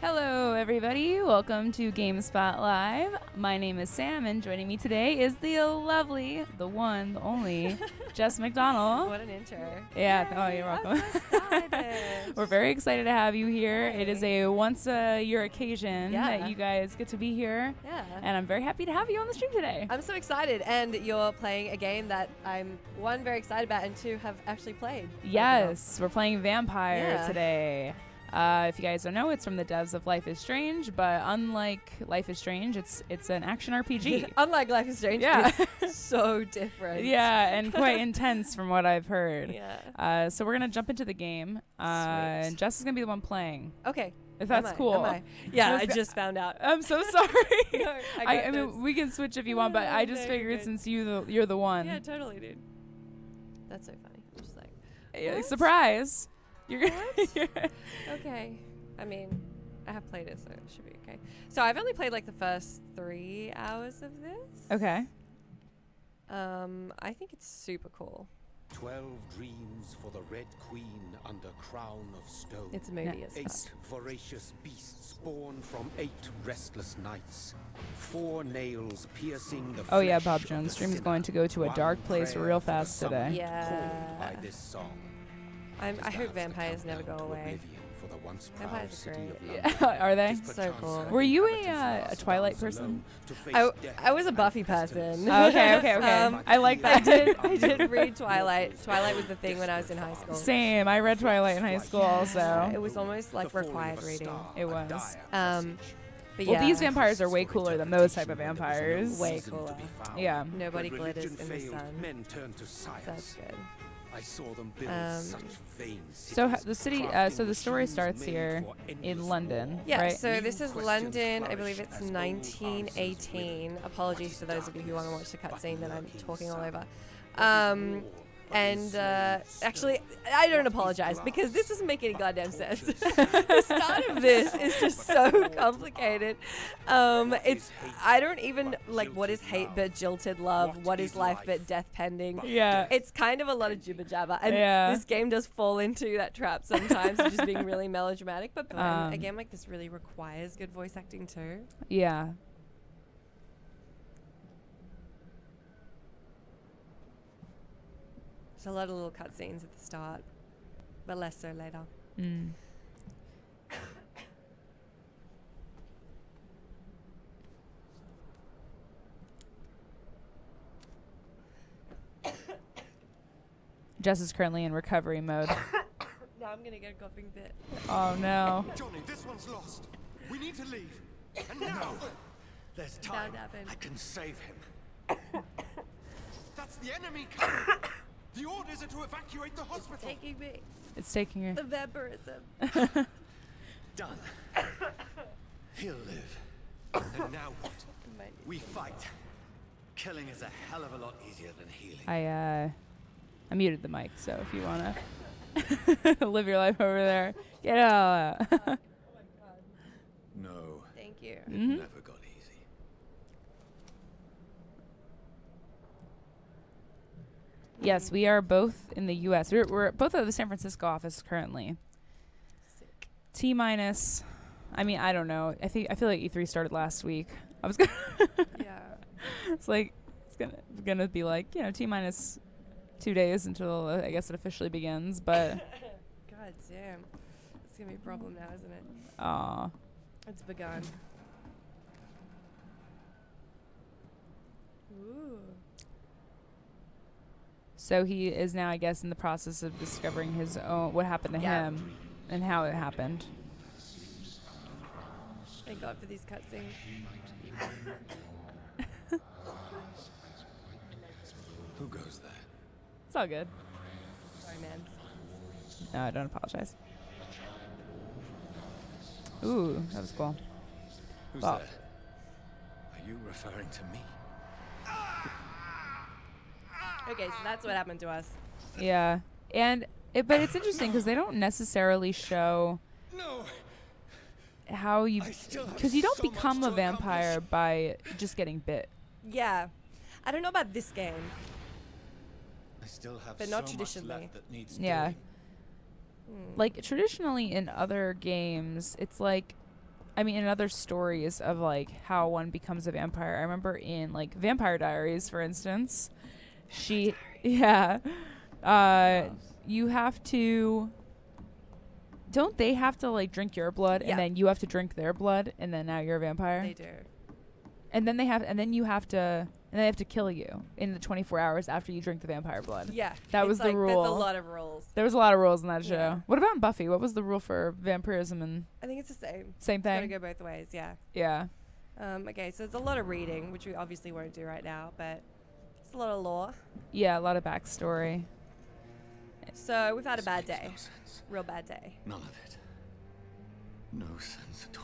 Hello, everybody. Welcome to GameSpot Live. My name is Sam, and joining me today is the lovely, the one, the only, Jess McDonald. What an intro. Yeah. Yay, Oh, you're welcome. I'm so excited. We're very excited to have you here. Yay. It is a once-a-year occasion that you guys get to be here. Yeah. And I'm very happy to have you on the stream today. I'm so excited. And you're playing a game that I'm, one, very excited about, and two, have actually played. Yes, we're playing Vampyr today. If you guys don't know, it's from the devs of Life is Strange, but unlike Life is Strange, it's an action RPG. Unlike Life is Strange, it's so different. Yeah, and quite intense from what I've heard. Yeah. So we're going to jump into the game, and Jess is going to be the one playing. Okay. If that's cool. Yeah, I just found out. I'm so sorry. No, I mean, we can switch if you want, but I just figured since you're the one. Yeah, totally, dude. That's so funny. I'm just like, what? Surprise. You're okay. I mean, I have played it, so it should be okay. So I've only played like the first 3 hours of this. Okay. I think it's super cool. 12 dreams for the Red Queen under crown of stone. It's moody as fuck. 8 voracious beasts born from 8 restless nights. 4 nails piercing the Oh yeah, flesh Bob of Jones' the stream is sinner. going to go to a 1 dark place prayer real for the fast today. summer Yeah. called by this song. I hope vampires never go away. Vampires are great. Yeah, are they? So cool. Were you a Twilight person? I was a Buffy person. Okay. I like that. I did read Twilight. Twilight was the thing when I was in high school. Same. I read Twilight in high school also. It was almost like required reading. It was. But well, yeah. these vampires are way cooler than those type of vampires. Way cooler. Yeah. Nobody glitters in the sun. That's good. I saw them build such veins. So the city, so the story starts here in London, Yeah, right? so this is London. I believe it's 1918. Apologies to those of you who want to watch the cutscene that I'm talking all over. Actually, I don't apologize because this doesn't make any goddamn sense. The start of this is just so complicated. I don't even like what is hate but jilted love, what is life but death pending. Yeah. It's kind of a lot of jibber jabber, and this game does fall into that trap sometimes, of just being really melodramatic. But a game like this really requires good voice acting too. Yeah. There's a lot of little cutscenes at the start, but less so later. Mm. Jess is currently in recovery mode. Now I'm gonna get a coughing fit. Oh no. Johnny, this one's lost. We need to leave. And now! There's time. I can save him. That's the enemy coming. The orders are to evacuate the hospital. Taking me. It's taking her. The vampirism. Done. He'll live. And now what? We fight. Killing is a hell of a lot easier than healing. I muted the mic, so if you wanna live your life over there, get out. Oh my god. No. Thank you. It never got easy. Yes, we are both in the U.S. We're both at the San Francisco office currently. Sick. T minus. I mean, I don't know. I feel like E3 started last week. I was gonna. Yeah. It's like it's gonna be like T minus 2 days until I guess it officially begins. But God damn. It's gonna be a problem now, isn't it? aw. It's begun. Ooh. So he is now, I guess, in the process of discovering his own what happened to him and how it happened. Thank God for these cutscenes. Who goes there? It's all good. Sorry, man. No, I don't apologize. Ooh, that was cool. Who's Well. there? Are you referring to me? Okay, so that's what happened to us. Yeah, but it's interesting because they don't necessarily show No. how you, because you don't become a vampire by just getting bit. Yeah. I don't know about this game. I still have But so not much traditionally. left that needs Yeah. doing. Like traditionally in other games, it's like I mean, in other stories of like how one becomes a vampire, I remember in like Vampire Diaries, for instance, you have to. Don't they have to like drink your blood and then you have to drink their blood and then now you're a vampire? They do. And then they have to kill you in the 24 hours after you drink the vampire blood. Yeah. That was the rule. There's a lot of rules. There was a lot of rules in that show. Yeah. What about in Buffy? What was the rule for vampirism and I think it's the same. Same thing? It's gotta go both ways, yeah. Yeah. Okay, so there's a lot of reading, which we obviously won't do right now, but it's a lot of lore. Yeah, a lot of backstory. So we've had a bad Makes day. no sense. Real bad day. None of it. No sense at all.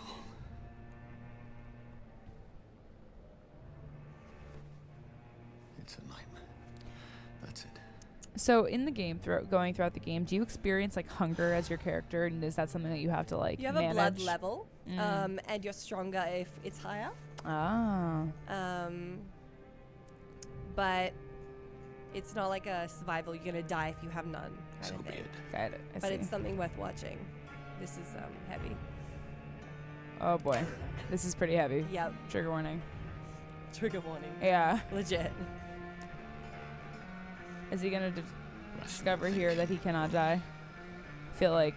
It's a nightmare. That's it. So in the game, going throughout the game, do you experience like hunger as your character, and is that something that you have to like You have manage? a blood level, and you're stronger if it's higher. Ah. But it's not like a survival. You're gonna die if you have none kind So of be thing. it. Got it. I But see. it's something worth watching. This is heavy. Oh boy, this is pretty heavy. Yep. Trigger warning. Trigger warning. Yeah. Legit. Is he gonna Rational discover thinking. here that he cannot die? Feel like.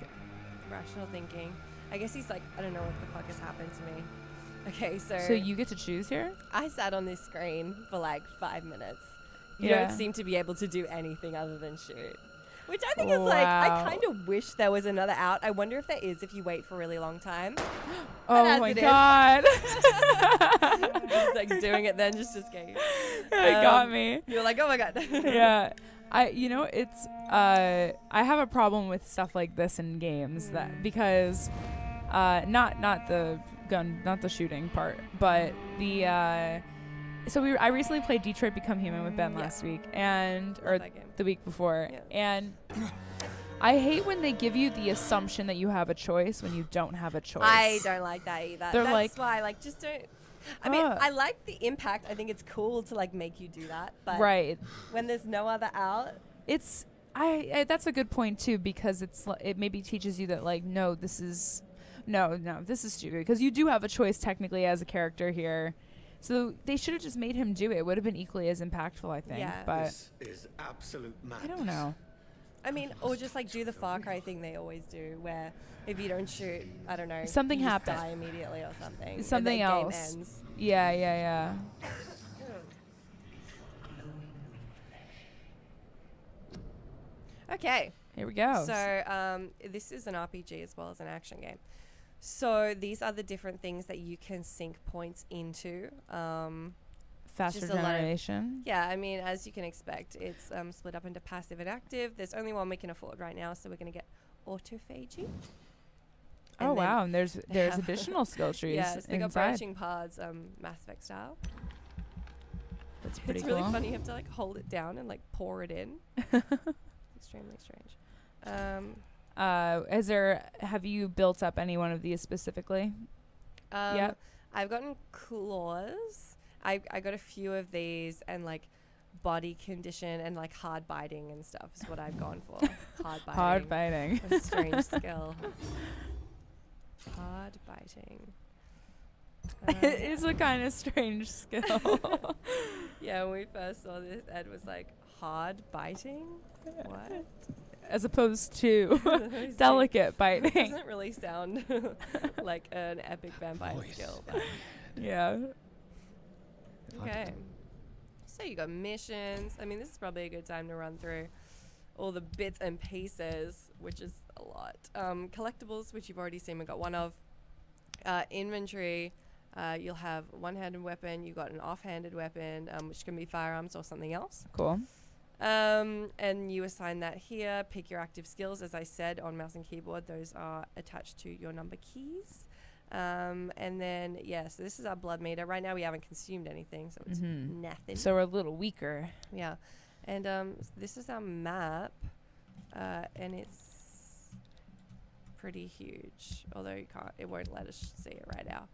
Rational thinking. I guess he's like, I don't know what the fuck has happened to me. Okay, so So you get to choose here? I sat on this screen for like 5 minutes. You Yeah. don't seem to be able to do anything other than shoot. Which I think is like, I Wow. kind of wish there was another out. I wonder if there is if you wait for a really long time. Oh as my it is. god. Just like doing it then, just kidding. It got me. You're like, oh my god. Yeah. It's I have a problem with stuff like this in games that because not the gun, not the shooting part, but the I recently played Detroit Become Human with Ben last week or that game. the week before, Yeah. and I hate when they give you the assumption that you have a choice when you don't have a choice. I don't like that either. They're That's like- why, like, just don't. I mean, Ugh. I like the impact. I think it's cool to like make you do that, but Right. when there's no other out, It's that's a good point too, because it maybe teaches you that like this is stupid because you do have a choice technically as a character here. So they should have just made him do it. It would have been equally as impactful, I think. Yeah. But This is absolute madness. I don't know. I mean, or just like do the Far Cry thing they always do, where if you don't shoot, I don't know, Something you just happens. die immediately or something. and Something the else. Game ends. Yeah. Okay. Here we go. So this is an RPG as well as an action game. So these are the different things that you can sink points into. Faster just a lot of- generation. Yeah, I mean, as you can expect, it's split up into passive and active. There's only one we can afford right now, so we're going to get autophagy. Oh And then wow, and there's have- additional skill trees Yeah, so they got inside. branching paths, Mass Effect style. That's pretty It's cool. really funny. You have to like hold it down and like pour it in. Extremely strange. Have you built up any one of these specifically? Yep. I've gotten claws. I got a few of these, and like body condition and like hard biting and stuff is what I've gone for. Hard biting. Hard biting. What a strange skill. Hard biting. It is a kind of strange skill. Yeah, when we first saw this, Ed was like, hard biting? What? As opposed to delicate biting. Doesn't really sound like an epic vampire Voice. skill. But Yeah. okay. So you got missions. I mean, this is probably a good time to run through all the bits and pieces, which is a lot. Collectibles, which you've already seen, we got one of. Inventory, you'll have one-handed weapon. You've got an off-handed weapon, which can be firearms or something else. Cool. And you assign that here. Pick your active skills. As I said, on mouse and keyboard, those are attached to your number keys. And then, so this is our blood meter. Right now, we haven't consumed anything, so it's nothing. So we're a little weaker. Yeah. And this is our map, and it's pretty huge, although it won't let us see it right now.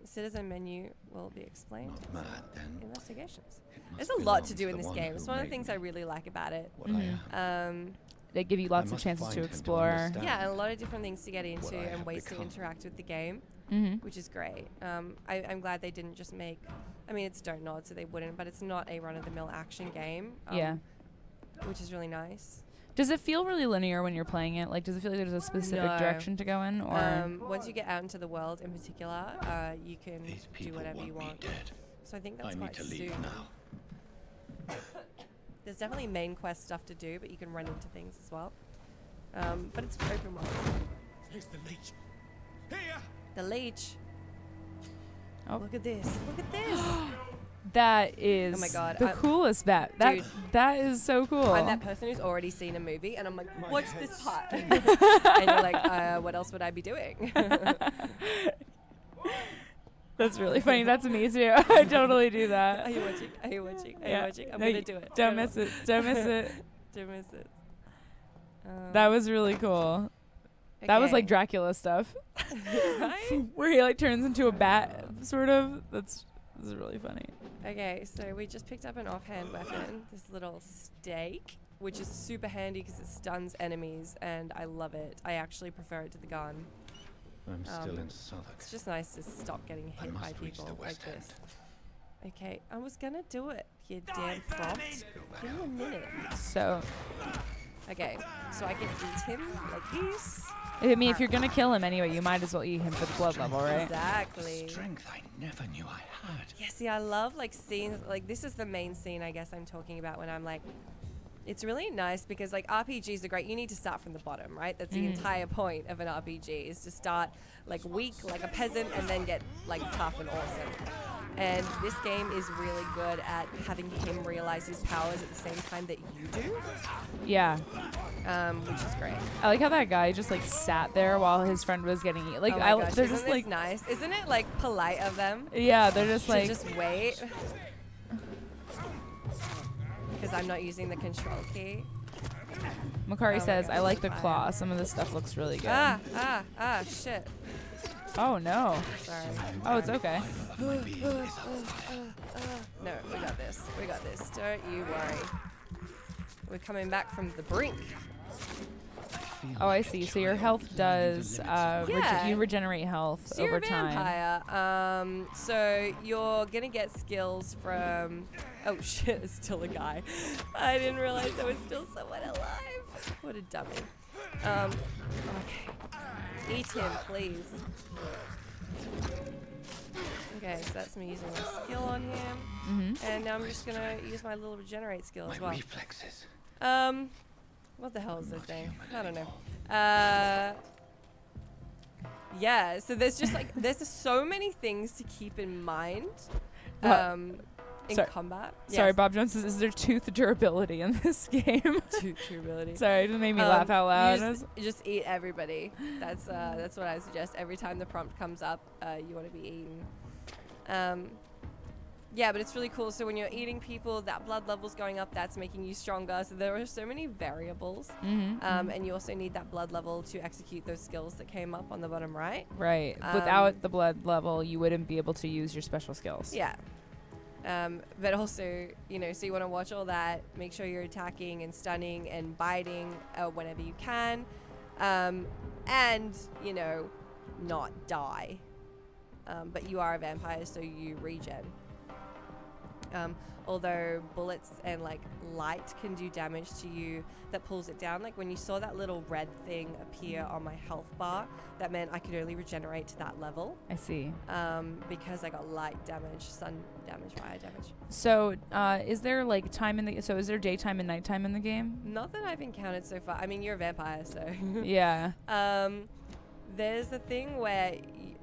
Citizen menu will be explained. Not mad, then. Investigations. It must There's a lot belong to do in the this one game. who It's one of the made things I me really like about it. what I am. They give you lots of must chances find to him to explore. understand. Yeah, and a lot of different things to get into I and have ways to become. interact with the game. which is great. I'm glad they didn't just make. I mean, it's Don't Nod, so they wouldn't, but it's not a run-of-the-mill action game. Yeah. Which is really nice. Does it feel really linear when you're playing it? Like, does it feel like there's a specific direction to go in, or once you get out into the world, in particular, you can do whatever you want. So I think that's quite soon. I need to leave now. There's definitely main quest stuff to do, but you can run into things as well. But it's open world. Here's the leech. Here. The leech. Oh, look at this! Look at this! That is oh my God, the coolest bat. That is so cool. I'm that person who's already seen a movie, and I'm like, watch this part. And you're like, what else would I be doing? That's really funny. That's me too. I totally do that. Are you watching? Are you watching? Are you watching? I'm gonna do it. Don't miss it. Don't miss it. Don't miss it. That was really cool. Okay. That was like Dracula stuff. Right? Where he like turns into a bat, sort of. This is really funny. Okay, so we just picked up an offhand weapon, this little stake, which is super handy because it stuns enemies, and I love it. I actually prefer it to the gun. I'm still in Southwark. It's just nice to stop getting hit by people like this. Okay, I was gonna do it, you damn prompt. Give me a minute. So. Okay, so I can eat him like this. I mean, if you're gonna kill him anyway, you might as well eat him for the blood level, right? Exactly. Strength I never knew I had. Yeah, see, I love like scenes, like this is the main scene I guess I'm talking about when I'm like, it's really nice because like RPGs are great. You need to start from the bottom, right? That's the entire point of an RPG is to start like weak, like a peasant, and then get like tough and awesome. And this game is really good at having him realize his powers at the same time that you do. Yeah. Which is great. I like how that guy just like sat there while his friend was getting eaten. Like, oh my gosh, they're isn't just this like nice. Isn't it like polite of them? Yeah, they're just to like just wait. Because I'm not using the control key. Makari says, I like the claw. Some of this stuff looks really good. Shit. Oh no. Sorry. Oh, it's okay. No, we got this. We got this. Don't you worry. We're coming back from the brink. Oh, I see. So your health does, you regenerate health so over you're a time. Vampire. So you're going to get skills from... Oh, shit, it's still a guy. I didn't realize there was still someone alive. What a dummy. Okay. Eat him, please. Okay, so that's me using my skill on him. And now I'm just going to use my little regenerate skill as well. Reflexes. What the hell is this thing? I don't know. Yeah, so there's just like, there's just so many things to keep in mind in combat. Sorry, yes. Bob Jones says, is there tooth durability in this game? Tooth durability. Sorry, it just made me laugh out loud. You just eat everybody. That's what I suggest. Every time the prompt comes up, you want to be eaten. Yeah, but it's really cool. So when you're eating people, that blood level's going up. That's making you stronger. So there are so many variables. And you also need that blood level to execute those skills that came up on the bottom right. Right. Without the blood level, you wouldn't be able to use your special skills. Yeah. But also, you know, so you want to watch all that. Make sure you're attacking and stunning and biting whenever you can. And, you know, not die. But you are a vampire, so you regen. Although bullets and like light can do damage to you, that pulls it down. Like when you saw that little red thing appear on my health bar, that meant I could only regenerate to that level. I see. Because I got light damage, sun damage, fire damage. So is there like time in the, so is there daytime and nighttime in the game? Not that I've encountered so far. I mean, you're a vampire, so. Yeah. There's a thing where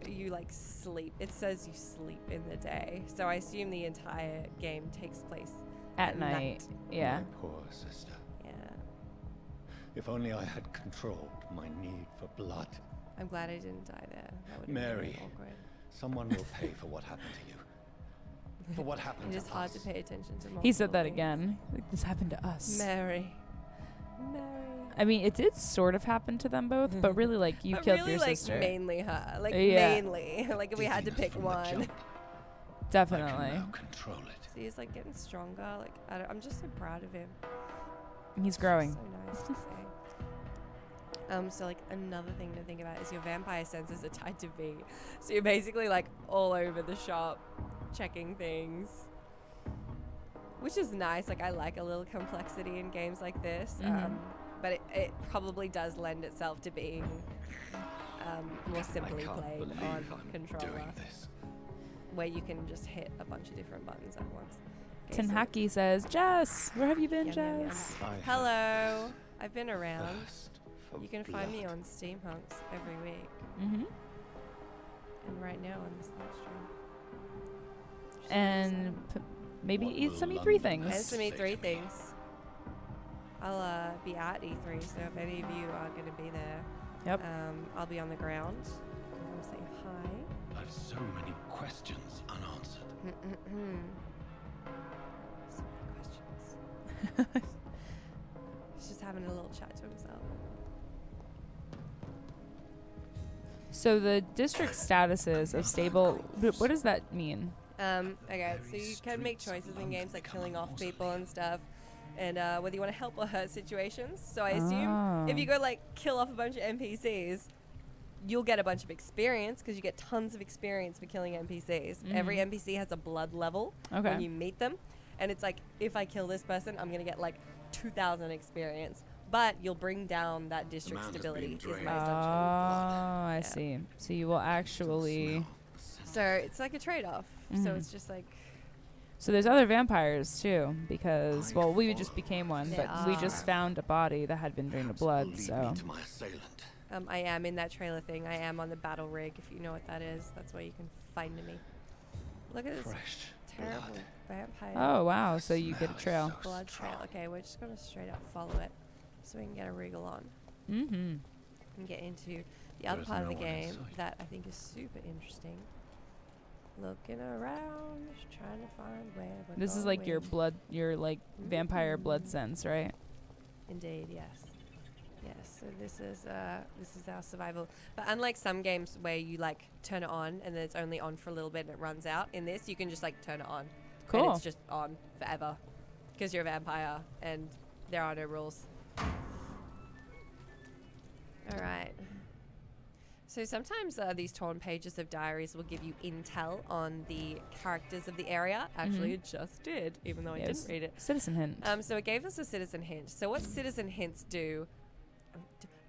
you like sleep. It says you sleep in the day. So I assume the entire game takes place at night. Yeah. My poor sister. Yeah. If only I had controlled my need for blood. I'm glad I didn't die there. That would Mary, have been awkward. Someone will pay for what happened to you. For what happened to us. It is hard to pay attention to. He said that things. again. Like, this happened to us. Mary. I mean, it did sort of happen to them both, but really, like, you killed really, your like, sister. Mainly her. Like, yeah. mainly. Like, if we had to pick one. Definitely. I can now control it. See, he's, like, getting stronger. Like, I'm just so proud of him. He's growing. So nice to see. So like another thing to think about is your vampire senses are tied to V. So you're basically like all over the shop checking things, which is nice. Like I like a little complexity in games like this. But it probably does lend itself to being more simply played on controller, where you can just hit a bunch of different buttons at once. Okay, Tenhaki says, Jess, where have you been, Yum, yum, Jess? Hello, I've been around. You can find me on Steam Hunks every week. And right now on this live stream. And maybe eat some E3 things. And some E3 things. I'll be at E3, so if any of you are going to be there, I'll be on the ground. Come say hi. I've so many questions unanswered. So many questions. He's just having a little chat to himself. So the district statuses of stable, what does that mean? Okay, so you can make choices in games like killing off people and stuff, and whether you want to help or hurt situations. So I assume if you go like kill off a bunch of NPCs, you'll get a bunch of experience because you get tons of experience for killing NPCs. Every NPC has a blood level when you meet them, and it's like if I kill this person, I'm gonna get like 2,000 experience. But you'll bring down that district stability. Is my assumption. I see. So you will actually. So it's like a trade-off. So it's just like. So there's other vampires too, because well, we just became one, but we just found a body that had been drained of blood. So. I am in that trailer thing. I am on the battle rig. If you know what that is, that's where you can find me. Look at this terrible vampire. Oh wow! So you get a trail. Blood trail. Okay, we're just gonna straight up follow it, so we can get a wriggle on. And get into the other part of the game that I think is super interesting. Looking around, just trying to find where we're This is like your blood, your like vampire blood sense, right? Indeed, yes. Yes, so this is our survival. But unlike some games where you like turn it on and then it's only on for a little bit and it runs out, in this you can just like turn it on. Cool. And it's just on forever because you're a vampire and there are no rules. All right. So sometimes these torn pages of diaries will give you intel on the characters of the area. Actually, it just did, even though I didn't read it. Citizen hint. So it gave us a citizen hint. So what citizen hints do?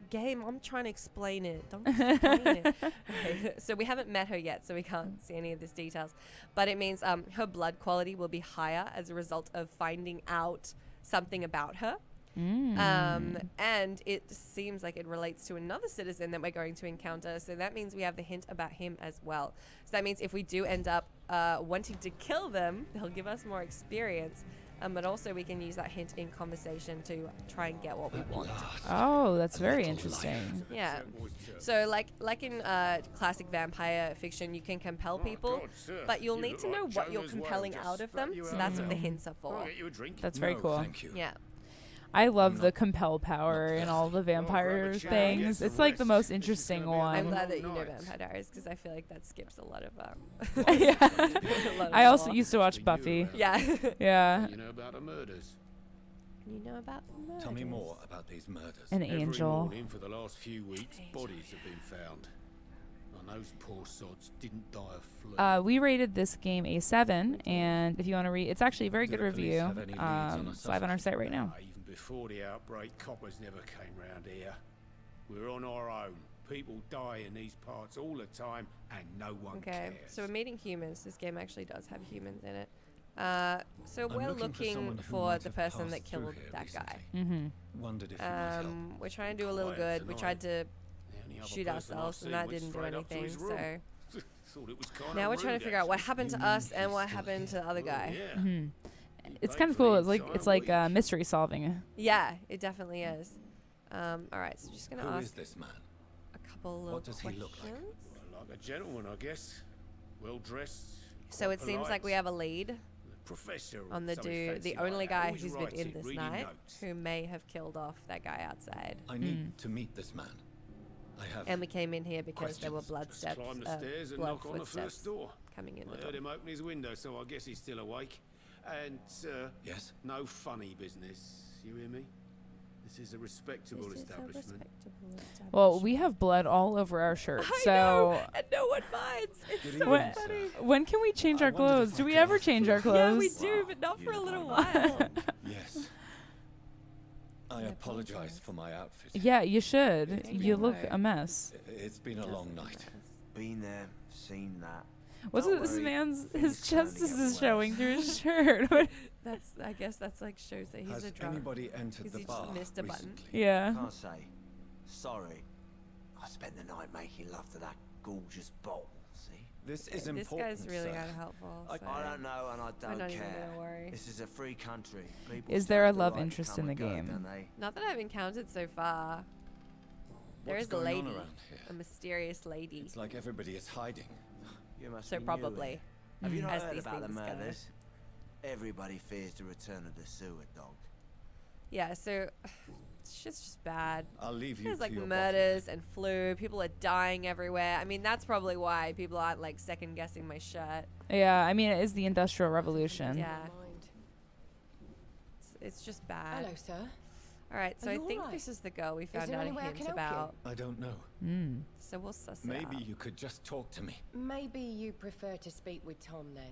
Game, I'm trying to explain it. Don't explain it. Okay. So we haven't met her yet, so we can't see any of these details. But it means her blood quality will be higher as a result of finding out something about her. And it seems like it relates to another citizen that we're going to encounter. So that means we have the hint about him as well. So that means if we do end up wanting to kill them, they'll give us more experience. But also we can use that hint in conversation to try and get what we want. Oh, that's very interesting. Yeah. So like in classic vampire fiction, you can compel people, but you'll need to know what you're compelling out of them. So that's what the hints are for. That's very cool. Yeah. I love the compel power in all the vampire things. It's like the most interesting one. I'm glad that you know Vampire Diaries because I feel like that skips a lot of. I also used to watch Buffy. Yeah. Yeah. You know about the murders? You know about the murders? Tell me more about these murders. An Every angel. morning for the last few weeks, bodies have been found. And those poor sods didn't die of flu. We rated this game a 7, and if you want to read, it's actually a very good review. It's live on our site right now. Even before the outbreak, coppers never came round here. We're on our own. People die in these parts all the time, and no one cares. So we're meeting humans. This game actually does have humans in it. So we're looking for the person that killed that guy. Wondered if you might help. We're trying to do a little good. We tried to shoot ourselves, and that didn't do anything. So now we're trying to figure out what happened to us and what happened to the other guy. It's kind of cool. It's like mystery solving. Yeah, it definitely is. All right, so just gonna Who ask is this man? a couple little What does he look like? questions. Like a gentleman, I guess. Well dressed. So it seems like we have a lead Professor on the something dude, fancy the only like that, guy always who's been in writing, this reading night, notes. who may have killed off that guy outside. I need to meet this man. I have. And we came in here because there were blood Just steps, climb the stairs and blood knock on the footsteps first door. coming in the I door. heard him open his window, so I guess he's still awake. And Yes. no funny business. You hear me? This is a respectable establishment. Well, we have blood all over our shirts, I so know, and no one minds. It's Good so evening, funny. sir. when can we change I our wondered clothes? if Do I we could ever ask change for our a clothes? Yeah, we do, but not for a little while. Yes. I apologize for my outfit. Yeah, you should. It's You look alright. a mess. It's been a long night. Been there, seen that. What's Don't this worry, man's? things His can only chest get is worse. showing through his shirt. That's, I guess that's like shows that he's Has a drunk. anybody entered 'Cause the he just bar missed a button. recently? Yeah. Can't say. Sorry. I spent the night making love to that gorgeous bottle, see? This is This important, guy's really sir. unhelpful. I- So. I don't know and I We're don't not even care. gonna worry. This is a free country. People Is there a stand the love right to interest come in and the go, game? don't they? Not that I've encountered so far. There What's is a going on lady, around here? a mysterious lady. It's like everybody is hiding. You must So be new probably. here. Have you not As heard these about the things go. murders? Everybody fears the return of the sewer dog. Yeah, so shit's just bad. I'll leave you There's to like your murders and flu. People are dying everywhere. I mean, that's probably why people aren't like second guessing my shirt. Yeah, I mean, it is the Industrial Revolution. Yeah. It's just bad. Hello, sir. All right, so Are I you think alright? this is the girl we found there out any a way I hint can help you? about. I don't know. Mm. So we'll suss it Maybe out. you could just talk to me. Maybe you prefer to speak with Tom then.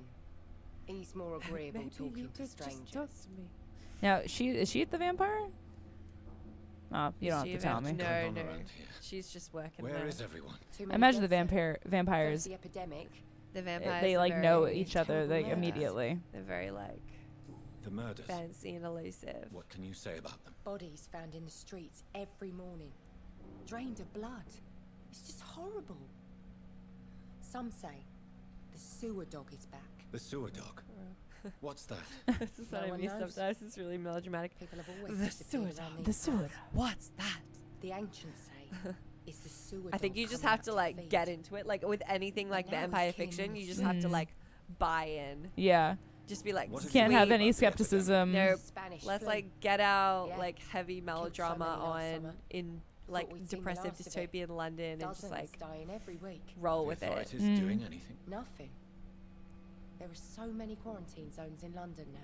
He's more agreeable Maybe talking you to could just strangers. talk to me. Now, is she the vampire? Oh, you Is don't she have to a tell me. vamp- What's going No, on no. around here? She's just working Where there. is everyone? Too I many imagine the deaths, sir. First vampires. the epidemic. The vampires. They are like know very- each other terrible like murders. immediately. They're very like The murders. fancy and elusive. What can you say about them? Bodies found in the streets every morning. Drained of blood. It's just horrible. Some say the sewer dog is back. The sewer dog. What's that? This is what No I one miss knows. sometimes. It's really melodramatic. People have always The disappeared sewer around dog. The these sewer. parts. What's that? The ancients say it's the sewer I think dog you just coming have out to like feed. get into it. Like with anything like Now it's vampire killing fiction, the you just have to Mm. like buy in. Yeah. Just be like, What is Can't have "Sweet, any about the skepticism. Nope. Spanish Let's flu. like get out Yeah. like heavy melodrama many last on summer. in like we'd seen the depressive last of it. dystopian London and just Dozens like dying every week. roll The with it. authorities Mm. doing anything? Nothing. There are so many quarantine zones in London now.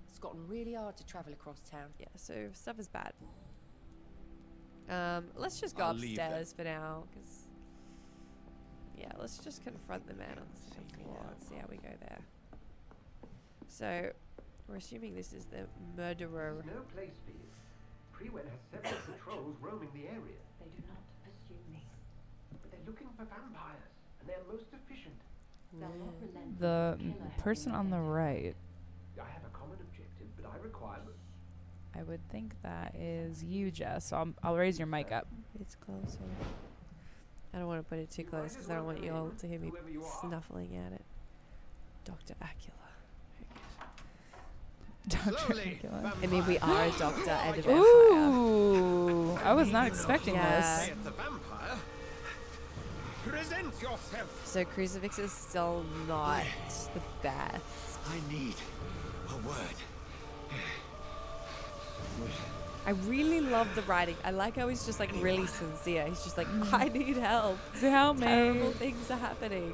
It's gotten really hard to travel across town. Yeah, so stuff is bad. Let's just go I'll leave then. upstairs for now, because yeah, let's just confront the man on the second floor and see how we go there. So we're assuming this is the murderer. No place for you. Prewen has several patrols roaming the area. They do not pursue me. But they're looking for vampires, and they're most efficient. They'll not relent The until killer has person been on the vetted. right. I have a common objective, but I require... I would think that is you, Jess. So I'll raise your mic up. It's closer. I don't want to put it too close because I don't want you all to hear me Whoever you are. snuffling at it. Dr. Acula. Dr. Slowly, Acula. I mean, we are a doctor and a vampire. Ooh, I was not expecting Yeah. this. Say it's the vampire. Present yourself. So Crucifix is still not the best. I need a word. I really love the writing. I like how he's just like really sincere. He's just like, I need help. So help me. Terrible things are happening.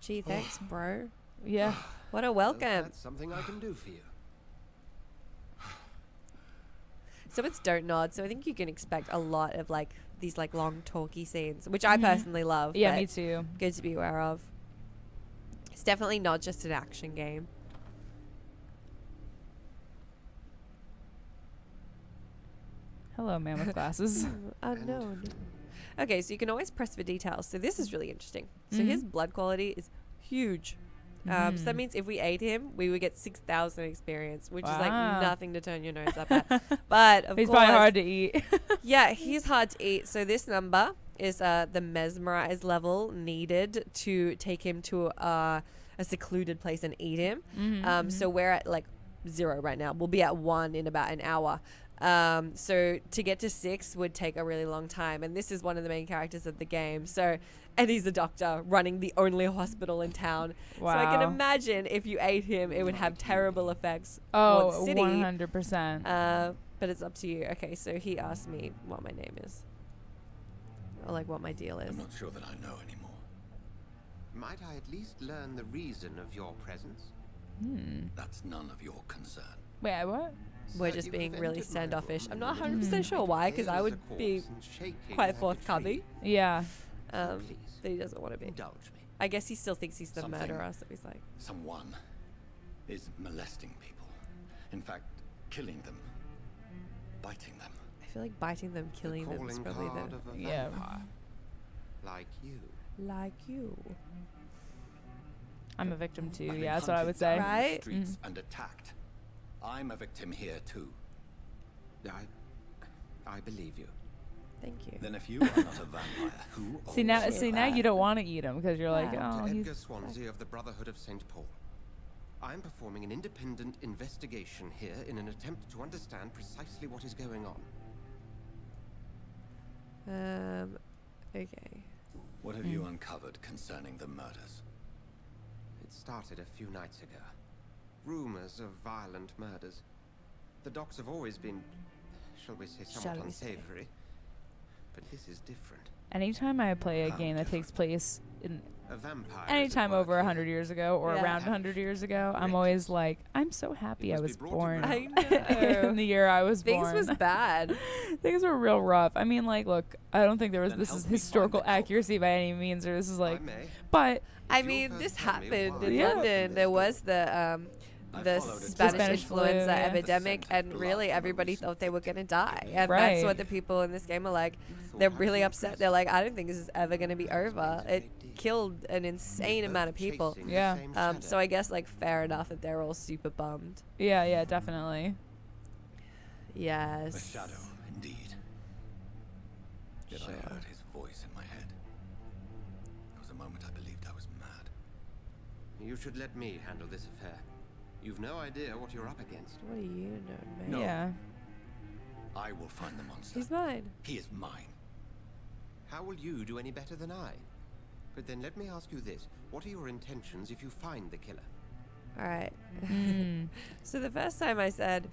Gee, thanks, bro. Yeah. What a welcome. That's something I can do for you. So it's Don't Nod, so I think you can expect a lot of like these like long talky scenes, which I personally love. Yeah, but me too. good to be aware of. It's definitely not just an action game. Hello, man with glasses. Unknown. Okay, so you can always press for details. So this is really interesting. So his blood quality is huge. So that means if we ate him, we would get 6,000 experience, which is like Wow. nothing to turn your nose up at. But of He's course, probably hard to eat. yeah, he's hard to eat. So this number is the mesmerize level needed to take him to a secluded place and eat him. So we're at like 0 right now. We'll be at 1 in about an hour. So to get to 6 would take a really long time, and this is one of the main characters of the game. So, and he's a doctor running the only hospital in town. Wow. So I can imagine if you ate him, it would have terrible effects Oh, for the city. 100%. But it's up to you. Okay, so he asked me what my name is, or like what my deal is. I'm not sure that I know anymore. Might I at least learn the reason of your presence? That's none of your concern. Wait, what? We're just being really standoffish. I'm not 100% sure why, because I would be quite forthcoming. Yeah. But he doesn't want to be. Indulge me. I guess he still thinks he's the Something- murderer, so he's like, Someone is molesting people. In fact, killing them. Biting them. I feel like biting them, killing them is Calling probably card the... of a Yeah. vampire. Like you. Like you. I'm a victim too. I've been Yeah, that's what I would hunted say. down in the Right? Streets and attacked. I'm a victim here too. I believe you. Thank you. Then if you are not a vampire, who See now, owns see you? now you don't want to eat him because you're like, Yeah. oh, To he's Edgar Swansea of the Brotherhood of St. Paul. I'm performing an independent investigation here in an attempt to understand precisely what is going on. Okay. What have you uncovered concerning the murders? It started a few nights ago. Rumors of violent murders. The docks have always been, shall we say, somewhat Shall we say. unsavory. But this is different. anytime I play a game that takes place in A vampire. is anytime at over work 100 here. years ago or Yeah. around 100 years ago, I'm always like, I'm so happy I must be was brought to born ground. I know. in the year I was Things born. was bad. Things were real rough. I mean, like, look, I don't think there was Then this help is me find historical the culprit. accuracy by any means, or this is like, I may. but I If you'll mean, first this tell me happened why in Yeah. London. There was the I the followed it. Spanish Spanish flu, influenza yeah. epidemic, The scent of and blood really from a everybody recent thought they were victim. gonna die, and that's Right. what the people in this game are like. thought They're I'd really be upset. They're like, I don't think this is ever gonna be over. It killed an insane Both amount of people. chasing the Yeah. same So shadow. I guess like fair enough that they're all super bummed. yeah, definitely. Yes. A shadow, indeed. Yet I heard his voice in my head. There was a moment I believed I was mad. You should let me handle this affair. You've no idea what you're up against. What do you know, man? No. Yeah. I will find the monster. He's mine. He is mine. How will you do any better than I? But then let me ask you this. What are your intentions if you find the killer? All right. Mm. So the first time I said,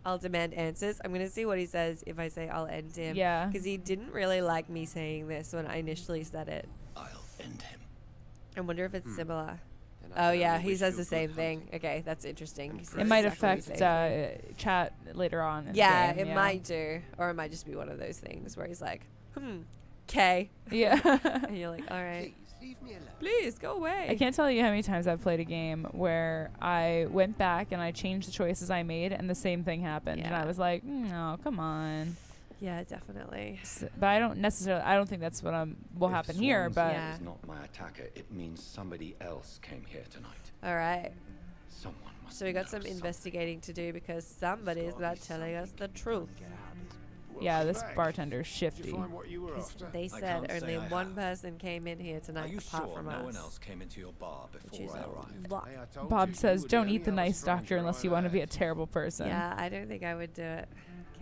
I'll demand answers, I'm going to see what he says if I say I'll end him. Yeah. Because he didn't really like me saying this when I initially said it. I'll end him. I wonder if it's similar. Then I Oh, can yeah, only he wish says you the good same thing. hunting. Okay, that's interesting. He It says It might exactly the affect same thing. chat later on. In the Yeah, game, it might do. Or it might just be one of those things where he's like, K. Yeah. And you're like, all right. Please, leave me alone. Please, go away. I can't tell you how many times I've played a game where I went back and I changed the choices I made, and the same thing happened, and I Yeah. was like, no, come on. Yeah, definitely. But I don't think that's what will happen here. But Yeah. is not my attacker. It means somebody else came here tonight. All right. Someone must So we got know some something. investigating to do because somebody's not telling us the truth. yeah, this Back. bartender's Did shifty. you find what you were after? They I said can't say only I one have. person came in here Are tonight you apart sure from no us. one else came into your bar Which before is I a arrived? lot. Hey, I told Bob you, says, you were "Don't the eat the only other nice doctor stranger unless I you want to be a had. terrible person." Yeah, I don't think I would do it.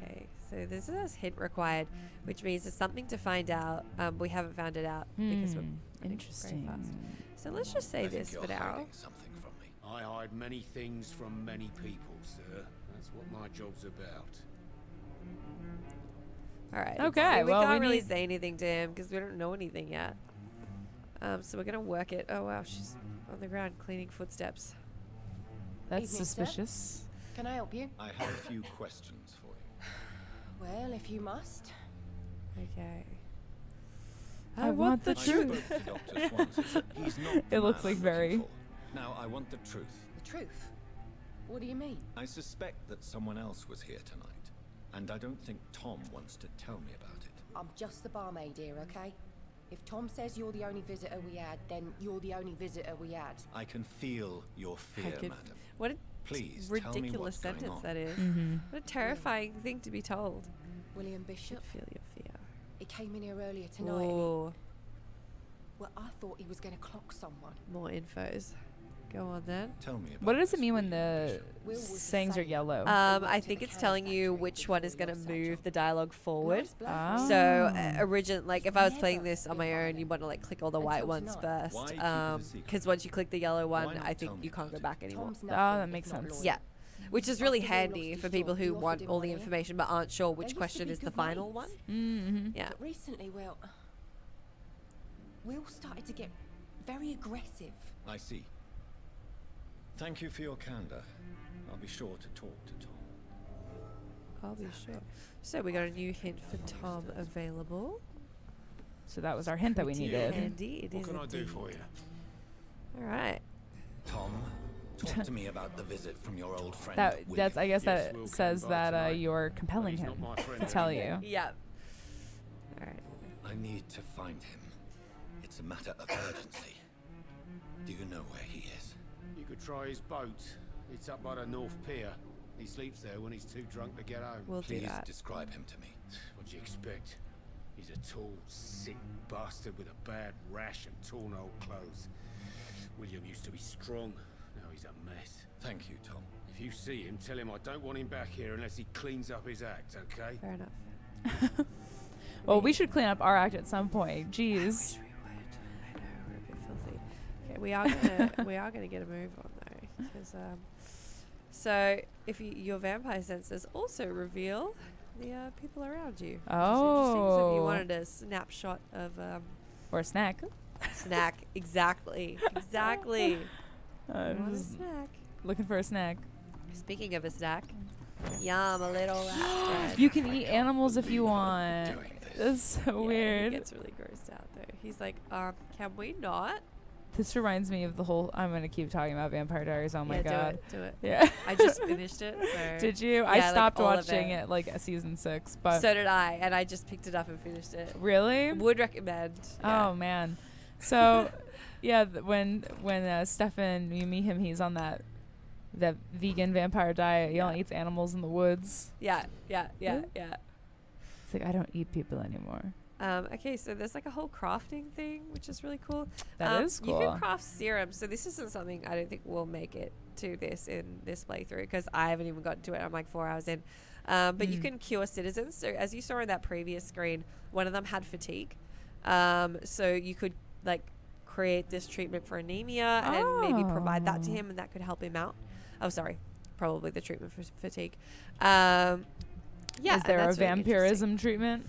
Okay, so this is hint required, which means there's something to find out. We haven't found it out because we're running very Interesting. fast. So let's just say I think this you're for now. hiding something from me. I hide many things from many people, sir. That's what my job's about. All right. Okay, So we well, can't we really need- say anything to him because we don't know anything yet. So we're gonna work it. Oh wow, she's on the ground cleaning footsteps. That's Evening, sir. suspicious. Can I help you? I have a few questions for you. Well, if you must. Okay. I want the I truth. spoke to Dr. Swansea. He's not the It looks man like I'm very- looking for. Now, I want the truth. The truth? What do you mean? I suspect that someone else was here tonight, and I don't think Tom wants to tell me about it. I'm just the barmaid here, okay? If Tom says you're the only visitor we had, then you're the only visitor we had. I can feel your fear, could- madam. What a Please tell me ridiculous what's going sentence on. that is. Mm-hmm. What a terrifying thing to be told. William Should Bishop, feel your fear. he came in here earlier tonight. And Oh, well, I thought he was going to clock someone. more infos. Go on then. Tell me about What does it this mean when William the Bishop. Will was the sayings are same. yellow? I think it's telling you which one is going to move the dialogue forward. Nice bloke. Ah. So, like if I was playing this on my own, you want to like click all the white Until ones tonight. first, Why keep it a secret? because once you click the yellow Why one, not I tell think me you can't go about back anymore. Tom's that nothing makes if not sense. loyal. Yeah, which is really After Will lost handy his for people job, who he want offered all him the money. information but aren't sure They which used to question be is the good final mates. one. Mm-hmm. Yeah. But recently, well, Will started to get very aggressive. I see. Thank you for your candor. I'll be sure to talk to Tom. I'll be sure. So we got a new hint for Tom available. So that was our hint that we needed. Handy. It What is can I do indeed. for you? All right. Tom, talk to me about the visit from your old friend. That's I guess Yes, that Will came says by that tonight, you're but compelling he's him not my friend to tell anymore. you. Yeah. All right. I need to find him. It's a matter of urgency. Do you know where he is? You could try his boat. It's up by the North Pier. He sleeps there when he's too drunk to get home. We'll do Please that. describe him to me. What do you expect? He's a tall, sick bastard with a bad rash and torn old clothes. William used to be strong. Now he's a mess. Thank you, Tom. If you see him, tell him I don't want him back here unless he cleans up his act, okay? Fair enough. Well, we should clean up our act at some point. Jeez. I wish we would. I know we're a bit filthy. Okay, we are gonna get a move on though, because so if your vampire senses also reveal the people around you. Which is interesting. So if you Oh. wanted a snapshot of Or a snack. snack, exactly. You want a Just snack. looking for a snack. Speaking of a snack, yum, a little rat. You can eat animals if you want. That's so Yeah, weird. He gets really grossed out though. He's like, can we not? This reminds me of the whole. I'm gonna keep talking about Vampire Diaries. Oh my Yeah, god. do it. Yeah. I just finished it. So. Did you? Yeah, I like stopped all of watching it. it like season 6, but So did I, and I just picked it up and finished it. really? Would recommend. Yeah. Oh man. So, yeah, when Stefan, you meet him, he's on that vegan vampire diet. He only eats animals in the woods. Yeah. It's like, I don't eat people anymore. Okay, so there's like a whole crafting thing, which is really cool. That is cool. You can craft serum. So this isn't something I don't think we'll make it to this in this playthrough because I haven't even gotten to it. I'm like 4 hours in. But you can cure citizens. So as you saw in that previous screen, one of them had fatigue. So you could like create this treatment for anemia and maybe provide that to him, and that could help him out. Oh, sorry, probably the treatment for fatigue. Yeah. Is there a vampirism treatment?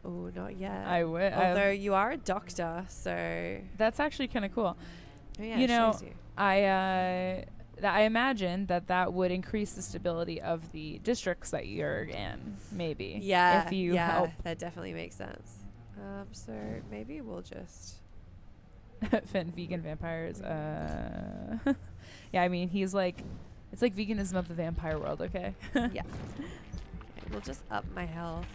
Oh, not yet. Although you are a doctor, so that's actually kind of cool. oh, yeah, You it know, shows you. I imagine that would increase the stability of the districts that you're in. Maybe. Yeah. If you yeah, help that definitely makes sense. So maybe we'll just. fit vegan vampires. Yeah, I mean, he's like, it's like veganism of the vampire world. Okay. Yeah. Okay, we'll just up my health,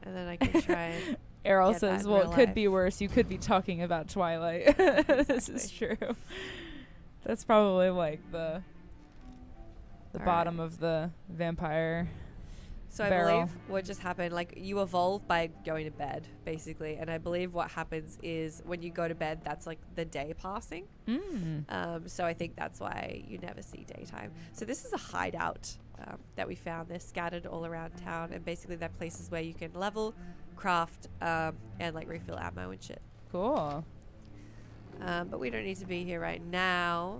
and then I can try and. Errol get that says, in well, real it could life. be worse. You could be talking about Twilight. This is true. That's probably like the bottom of the vampire So I barrel. believe what just happened, like you evolve by going to bed, basically, and I believe what happens is when you go to bed, that's like the day passing. So I think that's why you never see daytime. So this is a hideout that we found. They're scattered all around town, and basically they're places where you can level, craft, and like refill ammo and shit. Cool. But we don't need to be here right now.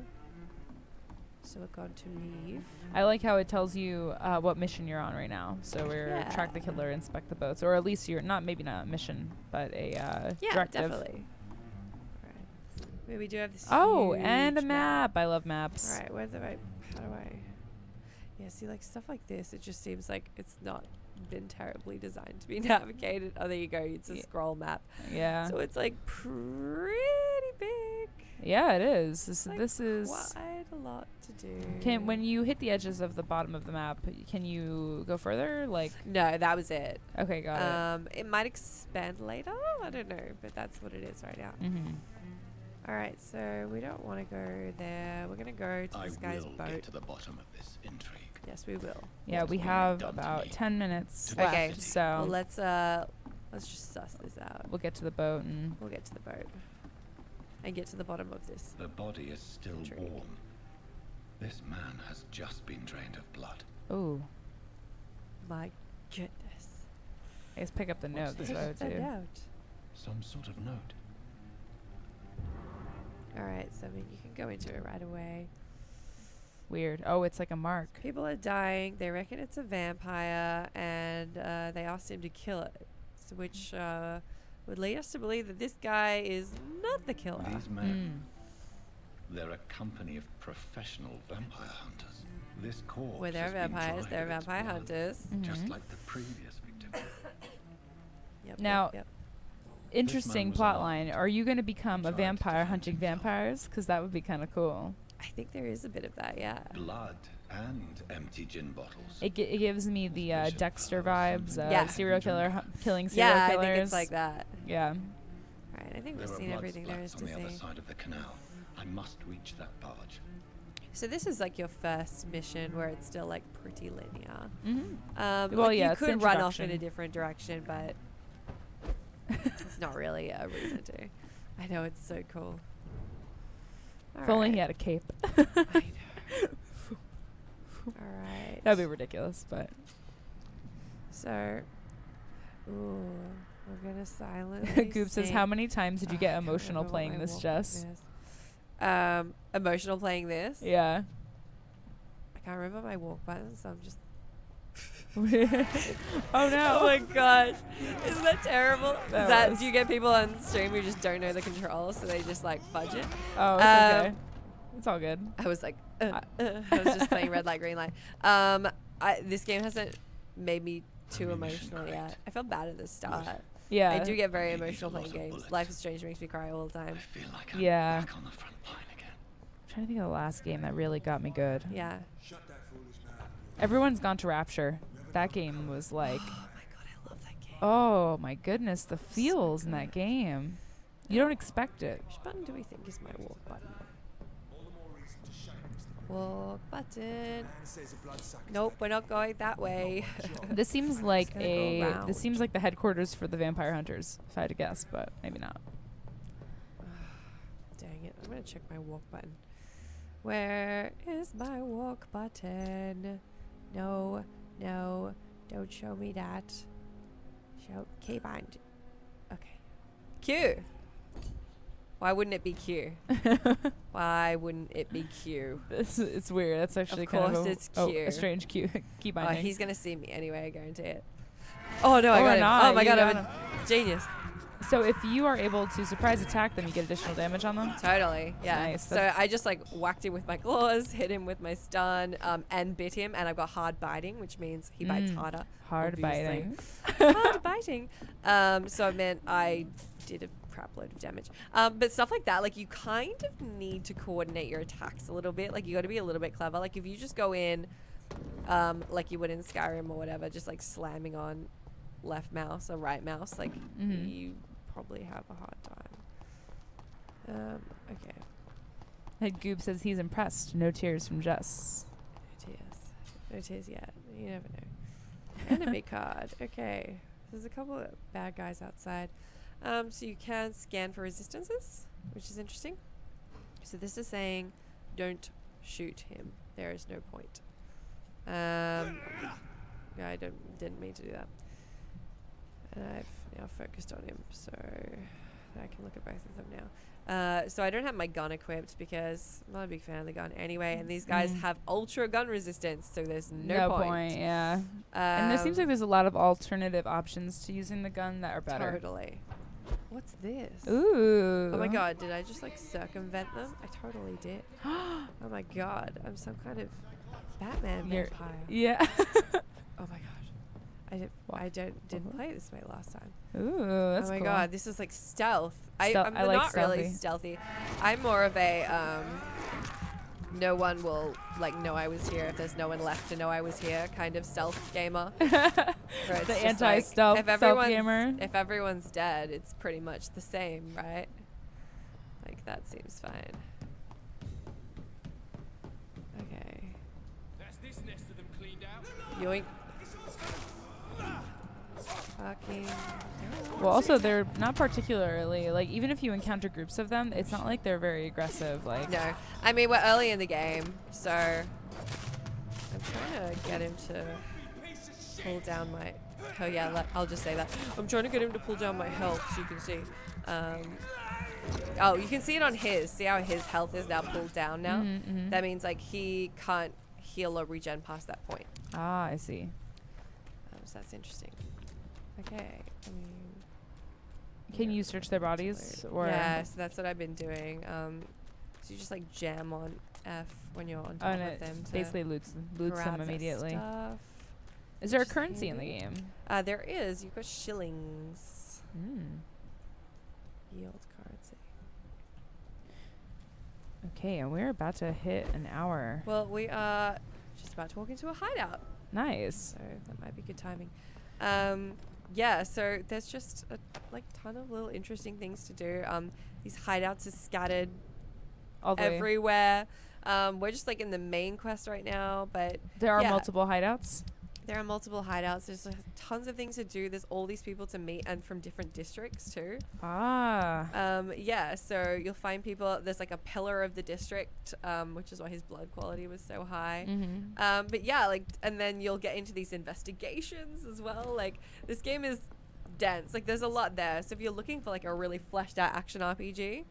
So we're going to leave. I like how it tells you what mission you're on right now. So we're track the killer, inspect the boats, or at least you're maybe not a mission, but a Yeah, directive. definitely. Right. Maybe we do have this. And a huge map. I love maps. All right, where do I? How do I? Yeah, see, like stuff like this, it just seems like it's not been terribly designed to be navigated. Oh, there you go. It's a scroll map. Yeah. So it's like pretty big. Yeah, it is. This is quite a lot to do. when you hit the edges of the bottom of the map, can you go further? Like No, that was it. Okay, got it. It might expand later. I don't know, but that's what it is right now. All right, so we don't want to go there. We're gonna go to this guy's boat. Get to the bottom of this intrigue. Yes, we will. Yeah, we have about 10 minutes Okay, left, so well, let's just suss this out. we'll get to the boat and We'll get to the boat and get to the bottom of this. The body is still warm. This man has just been drained of blood. oh, My goodness. I guess pick up the note. That's what I would That do. note. Some sort of note. All right, so I mean, you can go into it right away. Weird. Oh, it's like a mark. People are dying. They reckon it's a vampire, and they asked him to kill it, so which would lead us to believe that this guy is not the killer. These men, They're a company of professional vampire hunters. This corpse Where they're has been vampires, dried they're of its vampire blood, hunters. just like the previous victim. Yep, Now, yep. Interesting was plot alive. line. Are you going to become a Tried to vampire defend hunting himself. vampires? Because that would be kind of cool. I think there is a bit of that, yeah. Blood and empty gin bottles. It gives me the Bishop Dexter Powers. vibes. Yeah. Serial killer killing serial Yeah, killers. I think it's like that. Yeah. Right, I think There we've are seen blood everything there splats is on to the other see. side of the canal. I must reach that barge. So this is like your first mission where it's still like pretty linear. Mm-hmm. Well, yeah, you it's the could run off in a introduction. different direction, but it's not really a reason to. I know, it's so cool. If only he had a cape. I know. Alright. That'd be ridiculous, but So, ooh, we're gonna silently Goop says, sing. how many times did you I get can't emotional remember what playing my this, walk Jess? is. Emotional playing this? Yeah. I can't remember my walk button, so I'm just. Oh no. Oh my gosh. Isn't that terrible? That was- Do you get people on stream who just don't know the controls, so they just like fudge it? Oh, it's okay. It's all good. I was like, I was just playing red light, green light. This game hasn't made me too emotional yet. I felt bad at the start. Yeah. I do get very Maybe emotional a playing lot of games. bullets. Life is Strange makes me cry all the time. I feel like I'm Yeah. back on the front line again. I'm trying to think of the last game that really got me good. Yeah. Everyone's Gone to Rapture. That game was like, Oh my god, I love that game. oh my goodness, the feels in that game. You don't expect it. Which button do we think is my walk button? Walk button. Nope, we're not going that way. This seems like gonna go around. this seems like the headquarters for the vampire hunters, if I had to guess, but maybe not. Dang it, I'm gonna check my walk button. Where is my walk button? No, no, don't show me that. Show, keybind. Okay. Q. Why wouldn't it be Q? Why wouldn't it be Q? It's weird. That's actually Of kind of course a, it's a cute. strange key Oh, binding. he's gonna see me anyway, I guarantee it. Oh no, I Or got him. not, Oh my you god, I'm got a genius. So if you are able to surprise attack them, you get additional damage on them. Totally, yeah. Nice. So I just like whacked him with my claws, hit him with my stun, and bit him, and I've got hard biting, which means he bites harder. Hard obviously. biting. Hard biting. So it meant I did a crap load of damage. But stuff like that, like you kind of need to coordinate your attacks a little bit. Like you got to be a little bit clever. Like if you just go in, like you would in Skyrim or whatever, just like slamming on left mouse or right mouse, like you probably have a hard time. Okay. Head Goob says he's impressed. No tears from Jess. No tears. No tears yet. You never know. Enemy card. Okay. There's a couple of bad guys outside. So you can scan for resistances, which is interesting. So this is saying don't shoot him. There is no point. I didn't mean to do that. And I've now focused on him, so I can look at both of them now. So I don't have my gun equipped because I'm not a big fan of the gun anyway, and these guys have ultra gun resistance, so there's no point. Yeah. And there seems like there's a lot of alternative options to using the gun that are better. Totally. What's this? Ooh. Oh my god, did I just like circumvent them? I totally did. Oh my god, I'm some kind of Batman You're- vampire. Yeah. Oh my god. I didn't play this way last time. Ooh, that's oh my cool. god, this is like stealth. I'm I like not really stealthy. stealthy. I'm more of a no one will like know I was here if there's no one left to know I was here kind of stealth gamer. Where it's The just anti-stealth like, stealth gamer. If everyone's dead, it's pretty much the same, right? Like that seems fine. Okay. That's this nest of them cleaned out. Yoink. Fucking. Well, also they're not particularly like even if you encounter groups of them, it's not like they're very aggressive. Like No, I mean we're early in the game, so I'm trying to get him to pull down my. Oh yeah, I'll just say that. I'm trying to get him to pull down my health, so you can see. Oh, you can see it on his. See how his health is now pulled down now? That means like he can't heal or regen past that point. Ah, I see. So that's interesting. Okay. I mean, Can you search their bodies or? yeah, so that's what I've been doing. So you just like jam on F when you're on Oh, top and of it them. To basically loots them grab their immediately. stuff. Is there a which is currency in the handy. game? There is. You've got shillings. Mm. Yield currency. Okay, and we're about to hit an hour. Well, we are just about to walk into a hideout. Nice. So that might be good timing. Yeah, so there's just a ton of little interesting things to do. These hideouts are scattered All the way. everywhere. We're just like in the main quest right now, but There are yeah, multiple hideouts. there are multiple hideouts. There's like tons of things to do. There's all these people to meet, and from different districts too. Ah. Yeah, so you'll find people. There's like a pillar of the district, which is why his blood quality was so high. Mm-hmm. But yeah, like, and then you'll get into these investigations as well. Like, this game is dense. Like, there's a lot there. So if you're looking for like a really fleshed out action RPG,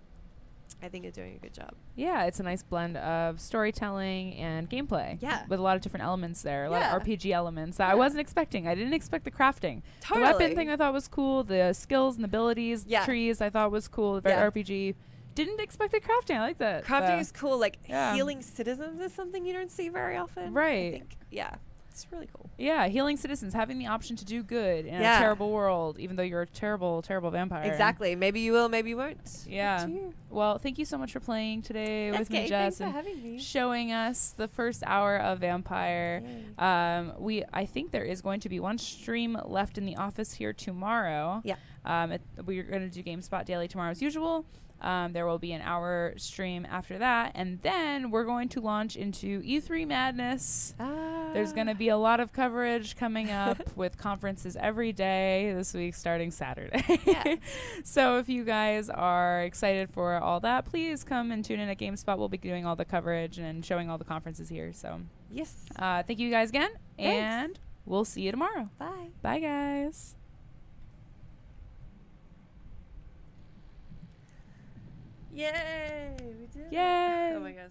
I think you're doing a good job. Yeah, it's a nice blend of storytelling and gameplay. Yeah. With a lot of different elements there, a lot Yeah. of RPG elements that I wasn't expecting. I didn't expect the crafting. Totally. The weapon thing I thought was cool. The skills and abilities, Yeah. trees I thought was cool. Very Yeah. RPG. Didn't expect the crafting. I like that. Crafting is cool. Like, yeah. healing citizens is something you don't see very often. Right. I think, yeah. It's really cool. Yeah, healing citizens, having the option to do good in Yeah. a terrible world, even though you're a terrible, terrible vampire. Exactly. Maybe you will, maybe you won't. Yeah. Up to you. Well, thank you so much for playing today That's with me, okay. Jess, Thanks for and having me. showing us the first hour of Vampire. Yay. I think there is going to be one stream left in the office here tomorrow. Yeah. We're going to do GameSpot Daily tomorrow as usual. There will be an hour stream after that, and then we're going to launch into E3 madness. There's going to be a lot of coverage coming up with conferences every day this week starting Saturday. Yeah. So if you guys are excited for all that, please come and tune in at GameSpot. We'll be doing all the coverage and showing all the conferences here. So Yes. thank you guys again, Thanks. and we'll see you tomorrow. Bye. Bye, guys. Yay! We did it. Yay. Oh my gosh.